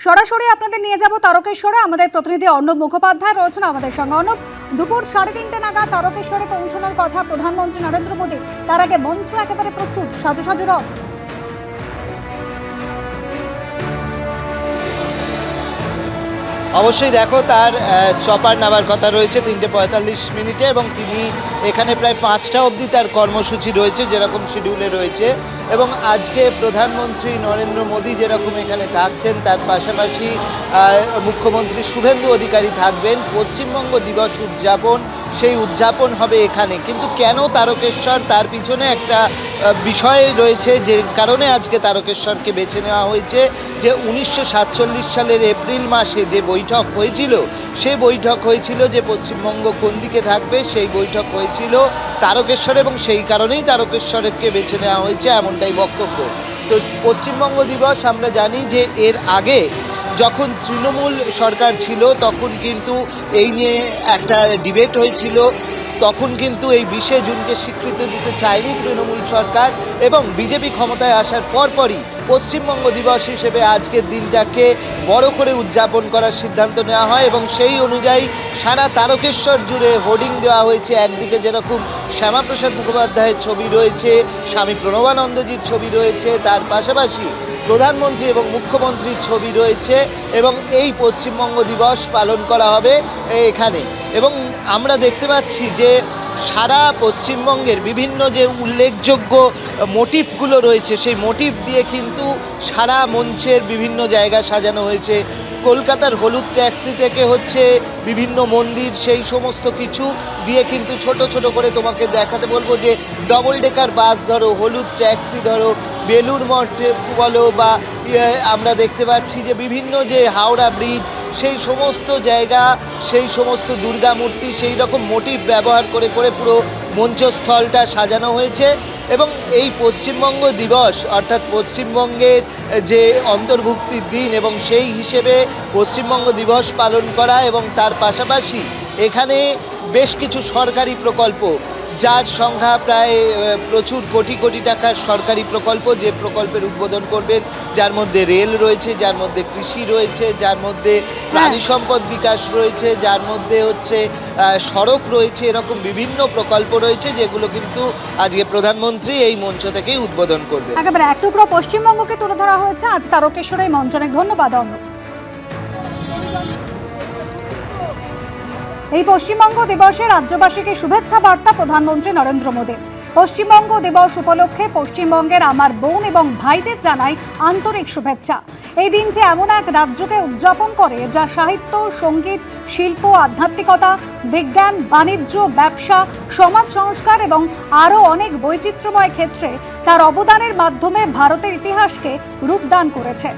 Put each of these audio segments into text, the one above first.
সরাসরি আপনাদের নিয়ে যাব তারকেশ্বরে। আমাদের প্রতিনিধি অর্ণব মুখোপাধ্যায় রয়েছেন আমাদের সঙ্গে। অর্ণব, দুপুর 3:30 নাগাদ তারকেশ্বরে পৌঁছানোর কথা প্রধানমন্ত্রী নরেন্দ্র মোদী। তার আগে মঞ্চ একেবারে প্রস্তুত, সাজু সাজু রব। অবশ্যই দেখো, তার চপার নামার কথা রয়েছে 3:45 এবং তিনি এখানে প্রায় 5টা অবধি তার কর্মসূচি রয়েছে, যেরকম শিডিউলে রয়েছে। এবং আজকে প্রধানমন্ত্রী নরেন্দ্র মোদী যেরকম এখানে থাকছেন, তার পাশাপাশি মুখ্যমন্ত্রী শুভেন্দু অধিকারী থাকবেন। পশ্চিমবঙ্গ দিবস উদযাপন, সেই উদযাপন হবে এখানে। কিন্তু কেন তারকেশ্বর, তার পিছনে একটা বিষয় রয়েছে, যে কারণে আজকে তারকেশ্বরকে বেছে নেওয়া হয়েছে। যে 1947 সালের এপ্রিল মাসে যে বৈঠক হয়েছিল, সেই বৈঠক হয়েছিল যে পশ্চিমবঙ্গ কোন দিকে থাকবে, সেই বৈঠক হয়েছিল তারকেশ্বর, এবং সেই কারণেই তারকেশ্বরকে বেছে নেওয়া হয়েছে, এমনটাই বক্তব্য। তো পশ্চিমবঙ্গ দিবস আমরা জানি যে এর আগে যখন তৃণমূল সরকার ছিল, তখন কিন্তু এই নিয়ে একটা ডিবেট হয়েছিল। তখন কিন্তু এই 20শে জুনকে স্বীকৃতি দিতে চায়নি তৃণমূল সরকার, এবং বিজেপি ক্ষমতায় আসার পরপরই পশ্চিমবঙ্গ দিবস হিসেবে আজকের দিনটাকে বড় করে উদযাপন করার সিদ্ধান্ত নেওয়া হয়। এবং সেই অনুযায়ী সারা তারকেশ্বর জুড়ে হোর্ডিং দেওয়া হয়েছে। একদিকে যেরকম শ্যামাপ্রসাদ মুখোপাধ্যায়ের ছবি রয়েছে, স্বামী প্রণবানন্দজির ছবি রয়েছে, তার পাশাপাশি প্রধানমন্ত্রী এবং মুখ্যমন্ত্রীর ছবি রয়েছে, এবং এই পশ্চিমবঙ্গ দিবস পালন করা হবে এখানে। এবং আমরা দেখতে পাচ্ছি যে সারা পশ্চিমবঙ্গের বিভিন্ন যে উল্লেখযোগ্য মোটিভগুলো রয়েছে, সেই মোটিভ দিয়ে কিন্তু সারা মঞ্চের বিভিন্ন জায়গা সাজানো হয়েছে। কলকাতার হলুদ ট্যাক্সি থেকে হচ্ছে বিভিন্ন মন্দির, সেই সমস্ত কিছু দিয়ে কিন্তু ছোট ছোট করে তোমাকে দেখাতে বলবো যে ডবল ডেকার বাস ধরো, হলুদ ট্যাক্সি ধরো, বেলুড় মঠ বলো, বা আমরা দেখতে পাচ্ছি যে বিভিন্ন যে হাওড়া ব্রিজ, সেই সমস্ত জায়গা, সেই সমস্ত দুর্গা মূর্তি, সেই রকম মোটিভ ব্যবহার করে করে পুরো মঞ্চস্থলটা সাজানো হয়েছে। এবং এই পশ্চিমবঙ্গ দিবস, অর্থাৎ পশ্চিমবঙ্গের যে অন্তর্ভুক্তির দিন, এবং সেই হিসেবে পশ্চিমবঙ্গ দিবস পালন করা, এবং তার পাশাপাশি এখানে বেশ কিছু সরকারি প্রকল্প, যার সংখ্যা প্রায় প্রচুর কোটি কোটি টাকার সরকারি প্রকল্প, যে প্রকল্পের উদ্বোধন করবেন, যার মধ্যে রেল রয়েছে, যার মধ্যে কৃষি রয়েছে, যার মধ্যে প্রাণী সম্পদ বিকাশ রয়েছে, যার মধ্যে হচ্ছে সড়ক রয়েছে। এরকম বিভিন্ন প্রকল্প রয়েছে, যেগুলো কিন্তু আজকে প্রধানমন্ত্রী এই মঞ্চ থেকেই উদ্বোধন করবেন। একেবারে এক টুকরো পশ্চিমবঙ্গকে তুলে ধরা হয়েছে আজ তারকেশ্বরে এই মঞ্চ। অনেক ধন্যবাদ অর্ণব। এই পশ্চিমবঙ্গ দিবসে রাজ্যবাসীকে শুভেচ্ছা বার্তা প্রধানমন্ত্রী নরেন্দ্র মোদীর। পশ্চিমবঙ্গ দিবস উপলক্ষে পশ্চিমবঙ্গের আমার বোন এবং ভাইদের জানাই আন্তরিক শুভেচ্ছা। এই দিনটি এমন এক রাজ্যকে উদযাপন করে যা সাহিত্য, সঙ্গীত, শিল্প, আধ্যাত্মিকতা, বিজ্ঞান, বাণিজ্য, ব্যবসা, সমাজ সংস্কার এবং আরও অনেক বৈচিত্র্যময় ক্ষেত্রে তার অবদানের মাধ্যমে ভারতের ইতিহাসকে রূপদান করেছে।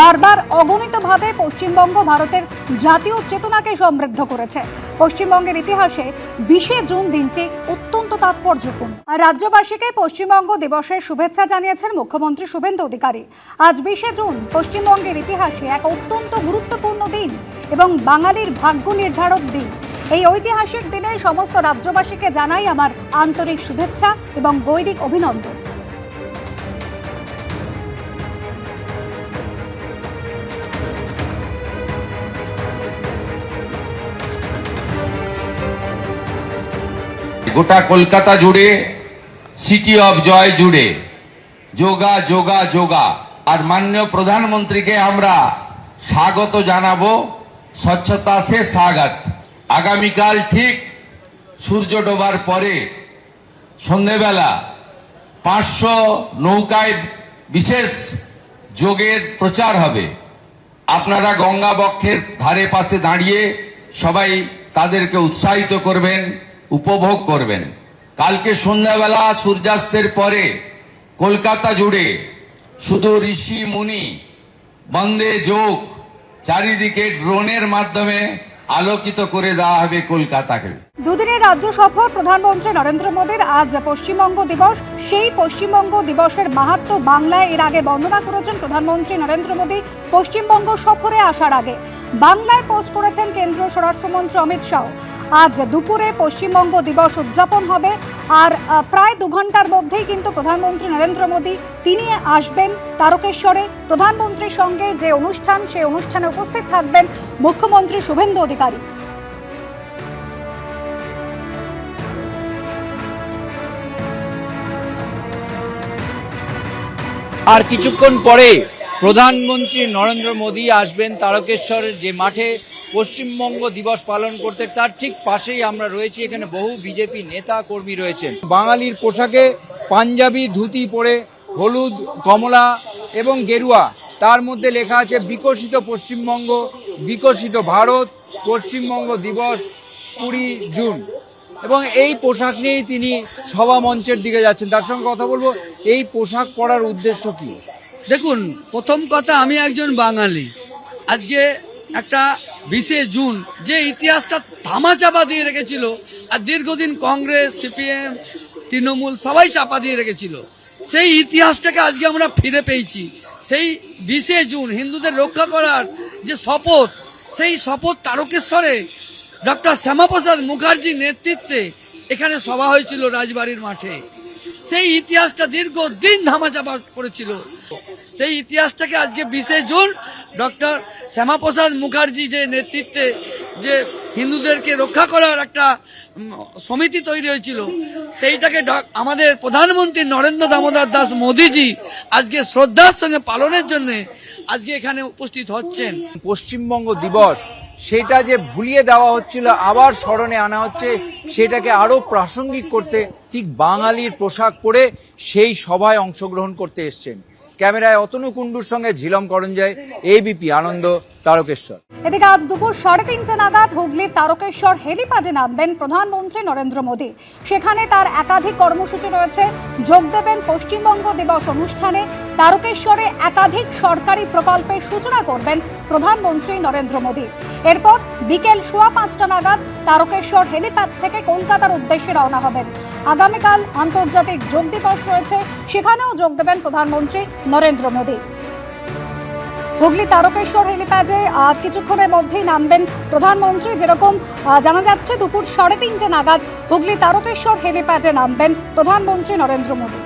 বারবার অগণিতভাবে পশ্চিমবঙ্গ ভারতের জাতীয় চেতনাকে সমৃদ্ধ করেছে। পশ্চিমবঙ্গের ইতিহাসে 20শে জুন দিনটি অত্যন্ত তাৎপর্যপূর্ণ। আর রাজ্যবাসীকে পশ্চিমবঙ্গ দিবসের শুভেচ্ছা জানিয়েছেন মুখ্যমন্ত্রী শুভেন্দু অধিকারী। আজ 20শে জুন পশ্চিমবঙ্গের ইতিহাসে এক অত্যন্ত গুরুত্বপূর্ণ দিন এবং বাঙালির ভাগ্য নির্ধারক দিন। এই ঐতিহাসিক দিনে সমস্ত রাজ্যবাসীকে জানাই আমার আন্তরিক শুভেচ্ছা এবং গৈরিক অভিনন্দন। গোটা কলকাতা জুড়ে, সিটি অফ জয় জুড়ে যোগা যোগা যোগা। আর মাননীয় প্রধানমন্ত্রীকে আমরা স্বাগত জানাবো, স্বচ্ছতা সে স্বাগত। আগামীকাল ঠিক সূর্য ডোবার পরে সন্ধেবেলা 500 নৌকায় বিশেষ যোগের প্রচার হবে। আপনারা গঙ্গা বক্ষের ধারে পাশে দাঁড়িয়ে সবাই তাদেরকে উৎসাহিত করবেন, উপভোগ করবেন। কালকে সন্ধ্যাবেলা সূর্যাস্তের পরে কলকাতা জুড়ে শুধু ঋষি মুনি বন্দে যোগ, চারিদিকে ড্রোনের মাধ্যমে আলোকিত করে দেওয়া হবে কলকাতাকে। দুদিনের রাজ্য সফর প্রধানমন্ত্রী নরেন্দ্র মোদীর। আজ পশ্চিমবঙ্গ দিবস। সেই পশ্চিমবঙ্গ দিবসের মাহাত্ম্য বাংলায় এর আগে বর্ণনা করেছেন প্রধানমন্ত্রী নরেন্দ্র মোদী পশ্চিমবঙ্গ সফরে আসার আগে। বাংলায় পোস্ট করেছেন কেন্দ্রীয় স্বরাষ্ট্রমন্ত্রী অমিত শাহ। আজ দুপুরে পশ্চিমবঙ্গ দিবস উদযাপন হবে। আর প্রায় 2 ঘন্টার মধ্যেই কিন্তু প্রধানমন্ত্রী নরেন্দ্র মোদী তিনি আসবেন তারকেশ্বরে। প্রধানমন্ত্রীর সঙ্গে যে অনুষ্ঠান, সেই অনুষ্ঠানে উপস্থিত থাকবেন মুখ্যমন্ত্রী শুভেন্দু অধিকারী। আর কিছুক্ষণ পরে প্রধানমন্ত্রী নরেন্দ্র মোদী আসবেন তারকেশ্বরের যে মাঠে পশ্চিমবঙ্গ দিবস পালন করতে, তার ঠিক পাশেই আমরা রয়েছি। এখানে বহু বিজেপি নেতা কর্মী রয়েছেন। বাঙালির পোশাকে পাঞ্জাবি ধুতি পরে, হলুদ, কমলা এবং গেরুয়া, তার মধ্যে লেখা আছে বিকশিত পশ্চিমবঙ্গ, বিকশিত ভারত, পশ্চিমবঙ্গ দিবস 20 জুন। এবং এই পোশাক নিয়েই তিনি সভা মঞ্চের দিকে যাচ্ছেন। তার সঙ্গে কথা বলবো, এই পোশাক পরার উদ্দেশ্য কি? দেখুন, প্রথম কথা, আমি একজন বাঙালি। আজকে একটা 20 জুন যে ইতিহাসটা ধামাচাপা দিয়ে রেখেছিল, আর দীর্ঘদিন কংগ্রেস, সিপিএম, তৃণমূল সবাই চাপা দিয়ে রেখেছিল, সেই ইতিহাসটাকে আজকে আমরা ফিরে পেয়েছি। সেই 20 জুন হিন্দুদের রক্ষা করার যে শপথ, সেই শপথ তারকেশ্বরে ডক্টর শ্যামাপ্রসাদ মুখার্জির নেতৃত্বে এখানে সভা হয়েছিল রাজবাড়ির মাঠে। সেই ইতিহাসটা দীর্ঘদিন ধামাচাপা পড়েছিল। সেই ইতিহাসটাকে আজকে 20 জুন ডক্টর শ্যামাপ্রসাদ মুখার্জি যে নেতৃত্বে যে হিন্দুদেরকে রক্ষা করার একটা সমিতি তৈরি হয়েছিল, সেইটাকে আমাদের প্রধানমন্ত্রী নরেন্দ্র দামোদর দাস মোদীজি আজকে শ্রদ্ধার সঙ্গে পালনের জন্য আজকে এখানে উপস্থিত হচ্ছেন। পশ্চিমবঙ্গ দিবস সেটা যে ভুলিয়ে দেওয়া হচ্ছিল, আবার স্মরণে আনা হচ্ছে, সেটাকে আরো প্রাসঙ্গিক করতে ঠিক বাঙালির পোশাক পরে সেই সভায় অংশগ্রহণ করতে এসছেন। ক্যামেরায় অতনু কুণ্ডুর সঙ্গে ঝিলম করঞ্জয়, এবিপি আনন্দ, তারকেশ্বর। এদিকে আজ দুপুর 3:30 নাগাদ হুগলির তারকেশ্বর হেলিপ্যাডে নামবেন প্রধানমন্ত্রী নরেন্দ্র মোদী। সেখানে তার একাধিক কর্মসূচি রয়েছে। যোগ দেবেন পশ্চিমবঙ্গ দিবস অনুষ্ঠানে। তারকেশ্বরে একাধিক সরকারি প্রকল্পের সূচনা করবেন প্রধানমন্ত্রী নরেন্দ্র মোদী। এরপর বিকেল 5:15 নাগাদ তারকেশ্বর হেলিপ্যাড থেকে কলকাতার উদ্দেশ্যে রওনা হবেন। আগামীকাল আন্তর্জাতিক যোগ দিবস রয়েছে, সেখানেও যোগ দেবেন প্রধানমন্ত্রী নরেন্দ্র মোদী। হুগলি তারকেশ্বর হেলিপ্যাডে আর কিছুক্ষণের মধ্যেই নামবেন প্রধানমন্ত্রী। যেরকম জানা যাচ্ছে, দুপুর 3:30 নাগাদ হুগলি তারকেশ্বর হেলিপ্যাডে নামবেন প্রধানমন্ত্রী নরেন্দ্র মোদী।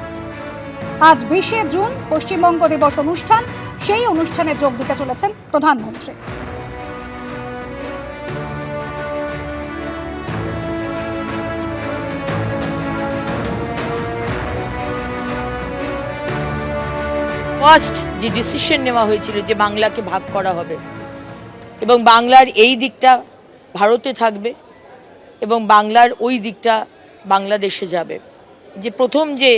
আজ 20 জুন পশ্চিমবঙ্গ দিবস অনুষ্ঠান, সেই অনুষ্ঠানে যোগ দিতে চলেছেন প্রধানমন্ত্রী। ফার্স্ট যে ডিসিশন নেওয়া হয়েছিল যে বাংলাকে ভাগ করা হবে এবং বাংলার এই দিকটা ভারতে থাকবে এবং বাংলার ওই দিকটা বাংলাদেশে যাবে, যে প্রথম যে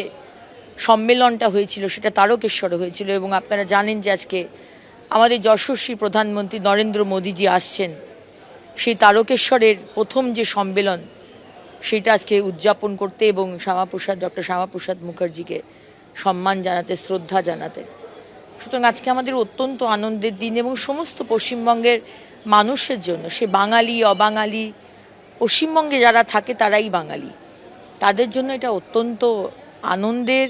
সম্মেলনটা হয়েছিল সেটা তারকেশ্বরে হয়েছিল। এবং আপনারা জানেন যে আজকে আমাদের যশস্বী প্রধানমন্ত্রী নরেন্দ্র মোদীজি আসছেন। সেই তারকেশ্বরের প্রথম যে সম্মেলন, সেটা আজকে উদযাপন করতে এবং ডক্টর শ্যামাপ্রসাদ মুখার্জিকে সম্মান জানাতে, শ্রদ্ধা জানাতে। সুতরাং আজকে আমাদের অত্যন্ত আনন্দের দিন এবং সমস্ত পশ্চিমবঙ্গের মানুষের জন্য, সে বাঙালি অবাঙালি, পশ্চিমবঙ্গে যারা থাকে তারাই বাঙালি, তাদের জন্য এটা অত্যন্ত আনন্দের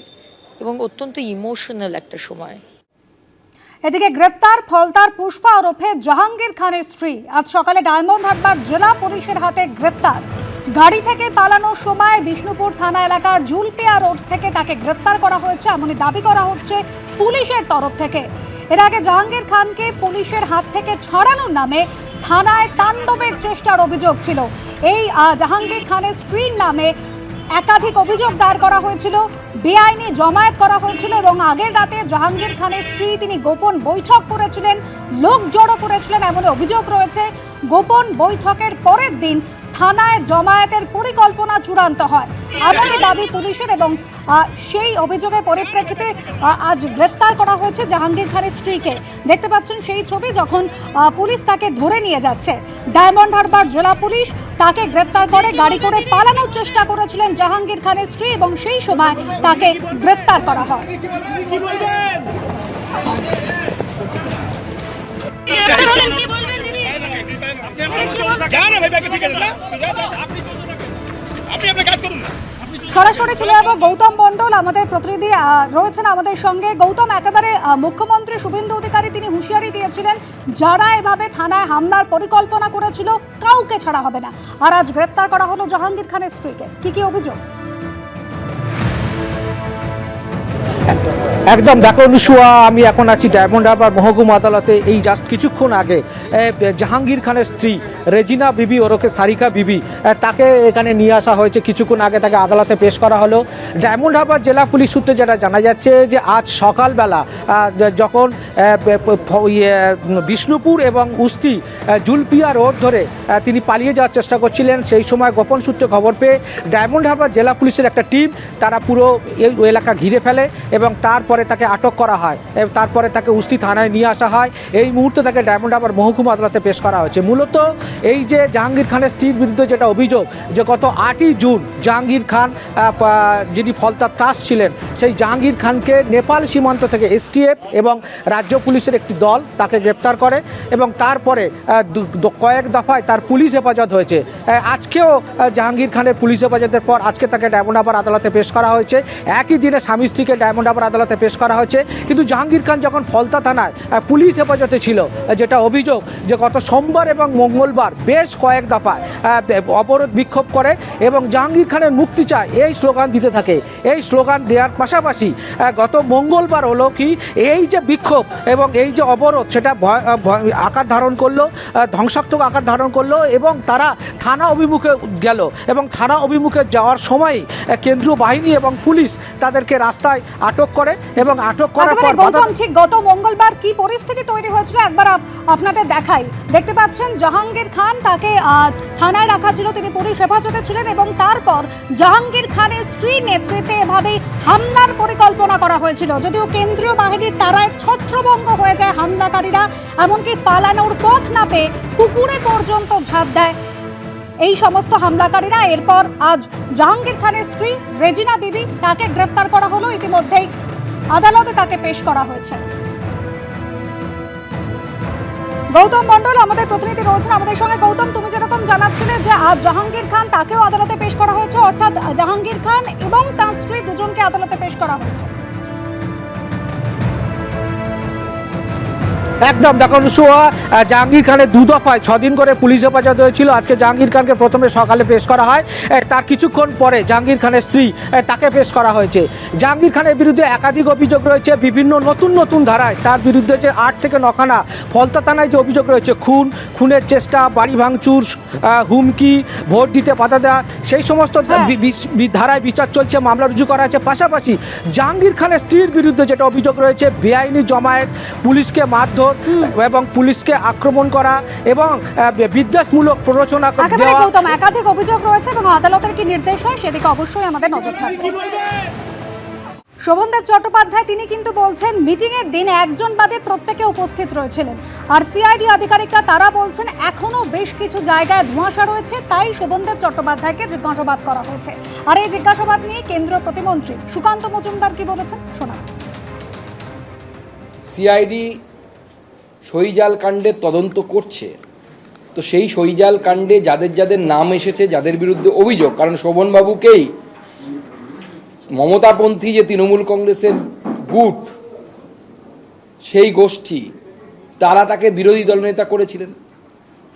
এবং অত্যন্ত ইমোশনাল একটা সময়। এদিকে গ্রেপ্তার ফলতার পুষ্পা ওরফে জাহাঙ্গীর খানের স্ত্রী আজ সকালে ডায়মন্ড হারবার জেলা পুলিশের হাতে গ্রেপ্তার। গাড়ি থেকে পালানোর সময় বিষ্ণুপুর থানা এলাকার জুলপিয়া রোড থেকে তাকে গ্রেপ্তার করা হয়েছে, এমনই দাবি করা হচ্ছে পুলিশের তরফ থেকে। এর আগে জাহাঙ্গীর খানকে পুলিশের হাত থেকে ছাড়ানোর নামে থানায় তাণ্ডবের চেষ্টার অভিযোগ ছিল। এই জাহাঙ্গীর খানের স্ত্রীর নামে একাধিক অভিযোগ দায়ের করা হয়েছিল, বেআইনি জমায়েত করা হয়েছিল এবং আগের রাতে জাহাঙ্গীর খানের স্ত্রী তিনি গোপন বৈঠক করেছিলেন, লোক জড়ো করেছিলেন, এমন অভিযোগ রয়েছে। গোপন বৈঠকের পরের দিন থানায় জমায়েতের পরিকল্পনা চূড়ান্ত হয়, এমনই দাবি পুলিশের। এবং সেই অভিযোগের পরিপ্রেক্ষিতে আজ গ্রেপ্তার করা হয়েছে জাহাঙ্গীর খানের স্ত্রীকে। দেখতে পাচ্ছেন সেই ছবি, যখন পুলিশ তাকে ধরে নিয়ে যাচ্ছে। ডায়মন্ড হারবার জেলা পুলিশ তাকে গ্রেপ্তার করে। গাড়ি করে পালানোর চেষ্টা করেছিলেন জাহাঙ্গীর খানের স্ত্রী এবং সেই সময় তাকে গ্রেপ্তার করা হয়। আপনি আপনার কাজ করুন না। সরাসরি চলে যাবো গৌতম মণ্ডল, আমাদের প্রতিনিধি রয়েছেন আমাদের সঙ্গে। গৌতম, একেবারে মুখ্যমন্ত্রী শুভেন্দু অধিকারী তিনি হুঁশিয়ারি দিয়েছিলেন যারা এভাবে থানায় হামলার পরিকল্পনা করেছিল কাউকে ছাড়া হবে না, আর আজ গ্রেপ্তার করা হলো জাহাঙ্গীর খানের স্ত্রীকে। কি অভিযোগ? একদম দেখো নিশুয়া, আমি এখন আছি ডায়মন্ড হারবার মহকুমা আদালতে। এই জাস্ট কিছুক্ষণ আগে জাহাঙ্গীর খানের স্ত্রী রেজিনা বিবি ওরফে সারিকা বিবি তাকে এখানে নিয়ে আসা হয়েছে। কিছুক্ষণ আগে তাকে আদালতে পেশ করা হলো। ডায়মন্ড হারবার জেলা পুলিশ সূত্রে যেটা জানা যাচ্ছে যে আজ সকালবেলা যখন বিষ্ণুপুর এবং উস্তি জুলপিয়া রোড ধরে তিনি পালিয়ে যাওয়ার চেষ্টা করছিলেন, সেই সময় গোপন সূত্রে খবর পেয়ে ডায়মন্ড হারবার জেলা পুলিশের একটা টিম তারা পুরো এলাকা ঘিরে ফেলে এবং তারপরে তাকে আটক করা হয়। তারপরে তাকে উস্তি থানায় নিয়ে আসা হয়। এই মুহূর্তে তাকে ডায়মন্ড হারবার মহকুমা আদালতে পেশ করা হয়েছে। মূলত এই যে জাহাঙ্গীর খানের স্ত্রীর বিরুদ্ধে যেটা অভিযোগ যে গত 8ই জুন জাহাঙ্গীর খান যিনি ফলতার ত্রাস ছিলেন সেই জাহাঙ্গীর খানকে নেপাল সীমান্ত থেকে এসটিএফ এবং রাজ্য পুলিশের একটি দল তাকে গ্রেপ্তার করে এবং তারপরে কয়েক দফায় তার পুলিশ হেফাজত হয়েছে। আজকেও জাহাঙ্গীর খানের পুলিশ হেফাজতের পর আজকে তাকে ডায়মন্ড হারবার আদালতে পেশ করা হয়েছে। একই দিনে স্বামী স্ত্রীকে ডায়মন্ড হারবার আদালতে পেশ করা হয়েছে। কিন্তু জাহাঙ্গীর খান যখন ফলতা থানায় পুলিশ হেফাজতে ছিল, যেটা অভিযোগ যে গত সোমবার এবং মঙ্গলবার বেশ কয়েক দফায় অবরোধ বিক্ষোভ করে এবং জাহাঙ্গীর খানের মুক্তি চায় এই স্লোগান দিতে থাকে। এই স্লোগান দেওয়ার পাশাপাশি গত মঙ্গলবার হলো কি এই যে বিক্ষোভ এবং এই যে অবরোধ সেটা আকার ধারণ করলো, ধ্বংসাত্মক আকার ধারণ করলো এবং তারা থানা অভিমুখে গেল এবং থানা অভিমুখে যাওয়ার সময় কেন্দ্রীয় বাহিনী এবং পুলিশ তাদেরকে রাস্তায় আটক করে এবং আটক করার পর গৌতম, ঠিক গত মঙ্গলবার কি পরিস্থিতি তৈরি হয়েছিল একবার আপনাদের দেখাই। দেখতে পাচ্ছেন জাহাঙ্গীর খান, তাকে থানায় রাখা ছিল, তিনি পুলিশ হেফাজতে ছিলেন এবং তারপর জাহাঙ্গীর খানের স্ত্রী নেতৃত্বে এভাবে হামলার পরিকল্পনা করা হয়েছিল। যদিও কেন্দ্রীয় বাহিনীর তারায় ছত্রভঙ্গ হয়ে যায় হামলাকারীরা, এমনকি পালানোর পথ না পেয়ে পুকুরে পর্যন্ত ঝাঁপ দেয় এই সমস্ত হামলাকারীরা। এরপর আজ জাহাঙ্গীর খানের স্ত্রী রেজিনা বিবি তাকে গ্রেপ্তার করা হলো, ইতিমধ্যেই আদালতে তাকে পেশ করা হয়েছে। গৌতম মণ্ডল আমাদের প্রতিনিধি রয়েছেন আমাদের সঙ্গে। গৌতম, তুমি যেরকম জানাচ্ছিলে যে আজ জাহাঙ্গীর খান তাকেও আদালতে পেশ করা হয়েছে, অর্থাৎ জাহাঙ্গীর খান এবং তার স্ত্রী দুজনকে আদালতে পেশ করা হয়েছে। একদম দেখো নিশুয়া, জাহাঙ্গীর খানের দু দফায় 6 দিন করে পুলিশ হেফাজত হয়েছিল। আজকে জাহাঙ্গীর খানকে প্রথমে সকালে পেশ করা হয়, তার কিছুক্ষণ পরে জাহাঙ্গীর খানের স্ত্রী তাকে পেশ করা হয়েছে। জাহাঙ্গীর খানের বিরুদ্ধে একাধিক অভিযোগ রয়েছে বিভিন্ন নতুন ধারায়। তার বিরুদ্ধে যে 8 থেকে 9 খানা ফলতা থানায় যে অভিযোগ রয়েছে খুনের চেষ্টা, বাড়ি ভাঙচুর, হুমকি, ভোট দিতে বাধা দেওয়া, সেই সমস্ত ধারায় বিচার চলছে, মামলা রুজু করা হয়েছে। পাশাপাশি জাহাঙ্গীর খানের স্ত্রীর বিরুদ্ধে যেটা অভিযোগ রয়েছে বেআইনি জমায়েত, পুলিশকে মারধর এবং পুলিশকে আক্রমণ করা এবং বিদ্বেষমূলক প্ররোচনা দেওয়া। গৌতম, একাধিক অভিযোগ রয়েছে এবং আদালতের কি নির্দেশ হয় সেদিকে অবশ্যই আমাদের নজর থাকবে। শোভনদেব চট্টোপাধ্যায় তিনি কিন্তু বলছেন মিটিংয়ের দিন একজন বাদে প্রত্যেকে উপস্থিত রয়েছিলেন, আর সিআইডি আধিকারিকরা তারা বলছেন এখনো বেশ কিছু জায়গায় ধোঁয়াশা রয়েছে, তাই শোভনদেব চট্টোপাধ্যায়কে জিজ্ঞাসাবাদ করা হয়েছে। আর এই জিজ্ঞাসাবাদ নিয়ে কেন্দ্রীয় প্রতিমন্ত্রী সুকান্ত মজুমদার কি বলেছেন শোনা। সিআইডি সহিজাল কাণ্ডের তদন্ত করছে, তো সেই সহিজাল কাণ্ডে যাদের যাদের নাম এসেছে, যাদের বিরুদ্ধে অভিযোগ, কারণ শোভনবাবুকেই মমতাপন্থী যে তৃণমূল কংগ্রেসের গুট, সেই গোষ্ঠী তারা তাকে বিরোধী দলনেতা করেছিলেন,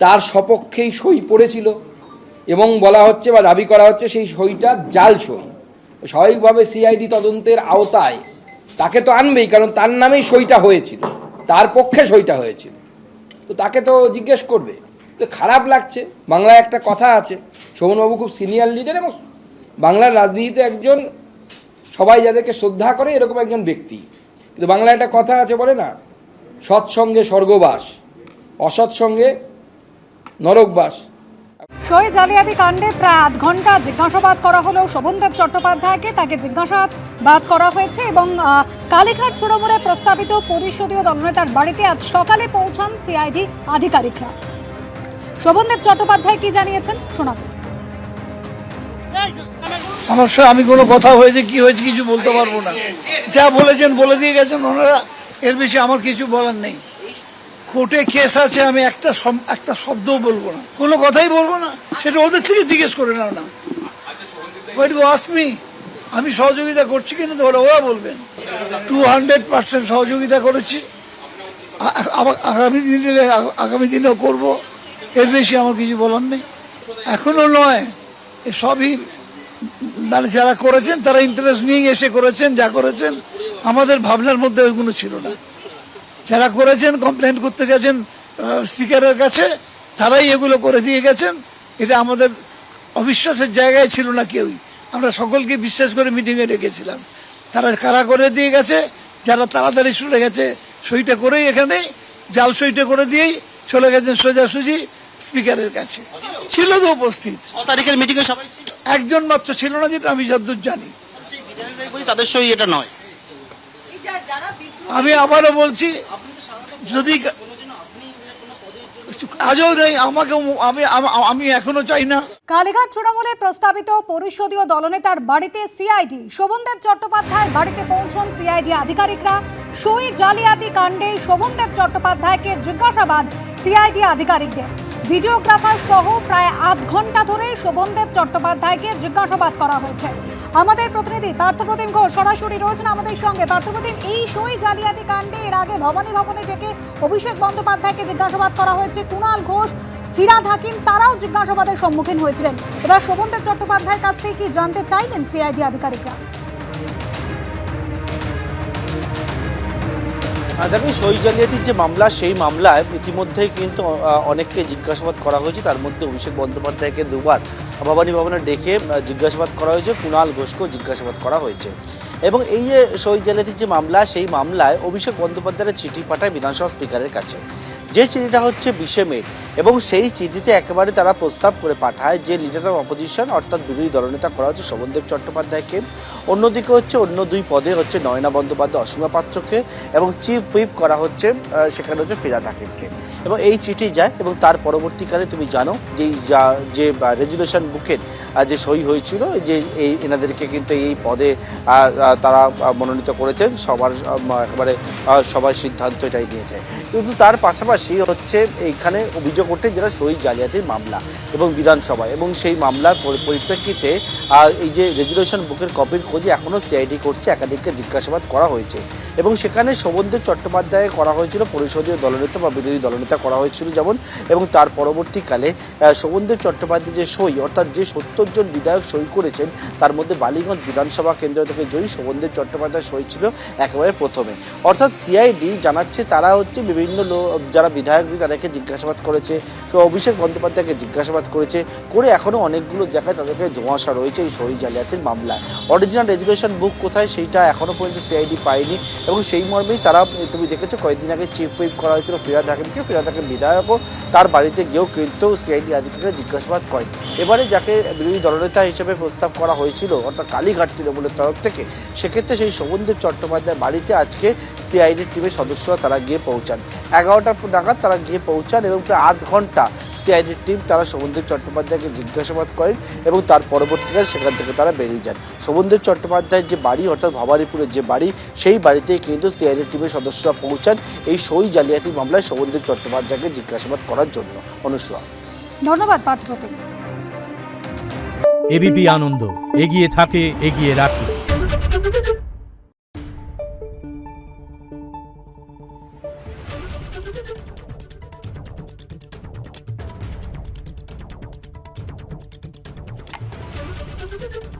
তার সপক্ষেই সই পড়েছিল এবং বলা হচ্ছে বা দাবি করা হচ্ছে সেই সইটা জাল সই। স্বাভাবিকভাবে সিআইডি তদন্তের আওতায় তাকে তো আনবেই, কারণ তার নামেই সইটা হয়েছিল, তার পক্ষে সইটা হয়েছিল, তো তাকে তো জিজ্ঞেস করবে। তো খারাপ লাগছে। বাংলায় একটা কথা আছে, শোভনবাবু খুব সিনিয়র লিডার এবং বাংলার রাজনীতিতে একজন সবাই যাদেরকে শ্রদ্ধা করে এরকম একজন ব্যক্তি, কিন্তু বাংলায় একটা কথা আছে, বলে না, সৎসঙ্গে স্বর্গবাস, অসৎসঙ্গে নরকবাস। সই জালিয়াতি কাণ্ডে প্রায় 8 ঘন্টা জিজ্ঞাসাবাদ করা হলো শোভনদেব চট্টোপাধ্যায়কে, তাকে জিজ্ঞাসাবাদ করা হয়েছে এবং কালীঘাট তৃণমূলের প্রস্তাবিত পরিষদীয় দলনেতার বাড়িতে আজ সকালে পৌঁছান সিআইডি আধিকারিকরা। শোভনদেব চট্টোপাধ্যায় কি জানিয়েছেন শোনাবো। আমার সাথে আমি কোনো কথা হয়েছে কি হয়েছে কিছু বলতে পারবো না, যা বলেছেন বলে দিয়ে গেছেন ওনারা, এর বেশি আমার কিছু বলার নেই। কোর্টে কেস আছে, আমি একটা শব্দও বলবো না, কোনো কথাই বলবো না, সেটা ওদের থেকে জিজ্ঞেস করে নাও না। Why do you ask me? আমি সহযোগিতা করছি কিনা তো ওরা বলবেন। 200% সহযোগিতা করেছি, আগামী দিনেও করব, এর বেশি আমার কিছু বলার নেই। এখনো নয়, সবই মানে যারা করেছেন তারা ইন্টারেস্ট নিয়ে এসে করেছেন, যা করেছেন আমাদের ভাবনার মধ্যে ওইগুলো ছিল না। যারা করেছেন কমপ্লেন করতে গেছেন স্পিকারের কাছে, তারাই এগুলো করে দিয়ে গেছেন। এটা আমাদের অবিশ্বাসের জায়গায় ছিল না কেউই, আমরা সকলকে বিশ্বাস করে মিটিংয়ে ডেকেছিলাম। তারা কারা করে দিয়ে গেছে, যারা তাড়াতাড়ি চলে গেছে সইটা করেই এখানে জাল সইটা করে দিয়েই চলে গেছেন সোজাসুজি স্পিকারের কাছে। ছিল তো উপস্থিত, তারিখের মিটিংয়ে সবাই ছিল, একজন মাত্র ছিল না, যেটা আমি যতদূর জানি। তাদের সই এটা নয়। আমি আবারও বলছি, যদি আজও নেই আমাকে, আমি এখনো চাই না। কালীঘাট তৃণমূলে প্রস্তাবিত পরিষদীয় দলনেতার বাড়িতে সিআইডি। শোভনদেব চট্টোপাধ্যায়ের বাড়িতে পৌঁছন সিআইডি আধিকারিকরা। সই জালিয়াতি কাণ্ডে শোভনদেব চট্টোপাধ্যায়কে জিজ্ঞাসাবাদ সিআইডি আধিকারিকদের। ভিডিওগ্রাফার সহ প্রায় আধ ঘন্টা ধরে শোভনদেব চট্টোপাধ্যায়কে জিজ্ঞাসাবাদ করা হয়েছে। আমাদের প্রতিনিধি পার্থপ্রতিম ঘোষ সরাসরি রয়েছেন আমাদের সঙ্গে। পার্থপ্রতিম, এই সই জালিয়াতি কাণ্ডে এর আগে ভবানী ভবনে ডেকে অভিষেক বন্দ্যোপাধ্যায়কে জিজ্ঞাসাবাদ করা হয়েছে। কুণাল ঘোষ, ফিরহাদ হাকিম তারাও জিজ্ঞাসাবাদের সম্মুখীন হয়েছিলেন। এবার শোভনদেব চট্টোপাধ্যায়ের কাছ থেকে কি জানতে চাইলেন সিআইডি আধিকারিকরা? দেখুন, সই জালিয়াতির যে মামলা, সেই মামলায় ইতিমধ্যেই কিন্তু অনেককে জিজ্ঞাসাবাদ করা হয়েছে। তার মধ্যে অভিষেক বন্দ্যোপাধ্যায়কে দুবার ভবানী ভবনে ডেকে জিজ্ঞাসাবাদ করা হয়েছে, কুণাল ঘোষকেও জিজ্ঞাসাবাদ করা হয়েছে। এবং এই যে সই জালিয়াতির যে মামলা, সেই মামলায় অভিষেক বন্দ্যোপাধ্যায়ের চিঠি পাঠায় বিধানসভা স্পিকারের কাছে। যে চিঠিটা হচ্ছে 20 মে, এবং সেই চিঠিতে একেবারে তারা প্রস্তাব করে পাঠায় যে লিডার অফ অপোজিশন অর্থাৎ বিরোধী দলনেতা করা হচ্ছে শোভনদেব চট্টোপাধ্যায়কে, অন্যদিকে হচ্ছে অন্য দুই পদে হচ্ছে নয়না বন্দ্যোপাধ্যায়, অসীমা পাত্রকে, এবং চিফ হুইপ করা হচ্ছে সেখানে হচ্ছে ফিরহাদ হাকিমকে। এবং এই চিঠি যায়, এবং তার পরবর্তীকালে তুমি জানো যে রেজুলেশন বুকের যে সই হয়েছিল, যে এই এনাদেরকে কিন্তু এই পদে তারা মনোনীত করেছেন, একেবারে সবার সিদ্ধান্ত এটাই নিয়েছে। কিন্তু তার পাশাপাশি হচ্ছে এইখানে অভিযোগ ওঠে যেটা সই জালিয়াতির মামলা এবং বিধানসভায়, এবং সেই মামলার পরিপ্রেক্ষিতে এই যে রেজুলেশন বুকের কপির খোঁজে এখনও সিআইডি করছে, একাধিককে জিজ্ঞাসাবাদ করা হয়েছে। এবং সেখানে শোভনদেব চট্টোপাধ্যায় করা হয়েছিল পরিষদীয় দলনেতা বা বিরোধী দলনেতা করা হয়েছিল যেমন, এবং তার পরবর্তীকালে শোভনদেব চট্টোপাধ্যায় যে সই, অর্থাৎ যে 70 জন বিধায়ক সই করেছেন, তার মধ্যে বালিগঞ্জ বিধানসভা কেন্দ্র থেকে জয়ী শোভনদেব চট্টোপাধ্যায় সই ছিল একেবারে প্রথমে। অর্থাৎ সিআইডি জানাচ্ছে তারা হচ্ছে বিভিন্ন যারা বিধায়ক তাদেরকে জিজ্ঞাসাবাদ করেছে, অভিষেক বন্দ্যোপাধ্যায়কে জিজ্ঞাসাবাদ করেছে, করে এখনও অনেকগুলো জায়গায় তাদেরকে ধোঁয়াশা রয়েছে এই সই জালিয়াতির মামলায়। অরিজিনাল রেজুলেশন বুক কোথায় সেইটা এখনও পর্যন্ত সিআইডি পায়নি, এবং সেই মর্মেই তারা, তুমি দেখেছো কয়েকদিন আগে চিফ হুইপ করা হয়েছিল ফিরহাদ হাকিমকে, ফিরহাদ হাকিম বিধায়কও তার বাড়িতে গিয়েও কিন্তু সিআইডি আধিকারিকরা জিজ্ঞাসাবাদ করেন। এবারে যাকে বিরোধী দলনেতা হিসেবে প্রস্তাব করা হয়েছিল অর্থাৎ কালীঘাট তৃণমূলের তরফ থেকে, সেক্ষেত্রে সেই শোভনদেব চট্টোপাধ্যায়ের বাড়িতে আজকে সিআইডির টিমের সদস্যরা তারা গিয়ে পৌঁছান। 11টা নাগাদ তারা গিয়ে পৌঁছান, এবং প্রায় আধ ঘন্টা সিআইডির টিম তারা শোভনদেব চট্টোপাধ্যায়কে জিজ্ঞাসাবাদ করেন, এবং তার পরবর্তীকালে সেখান থেকে তারা বেরিয়ে যান। শোভনদেব চট্টোপাধ্যায়ের যে বাড়ি অর্থাৎ ভবানীপুরের যে বাড়ি, সেই বাড়িতেই কিন্তু সিআইডির টিমের সদস্যরা পৌঁছান এই সই জালিয়াতি মামলায় শোভনদেব চট্টোপাধ্যায়কে জিজ্ঞাসাবাদ করার জন্য। অনুসূয়া, ধন্যবাদ পার্থপ্রতিম। এবিপি আনন্দ, এগিয়ে থাকে, এগিয়ে রাখে। Thank you.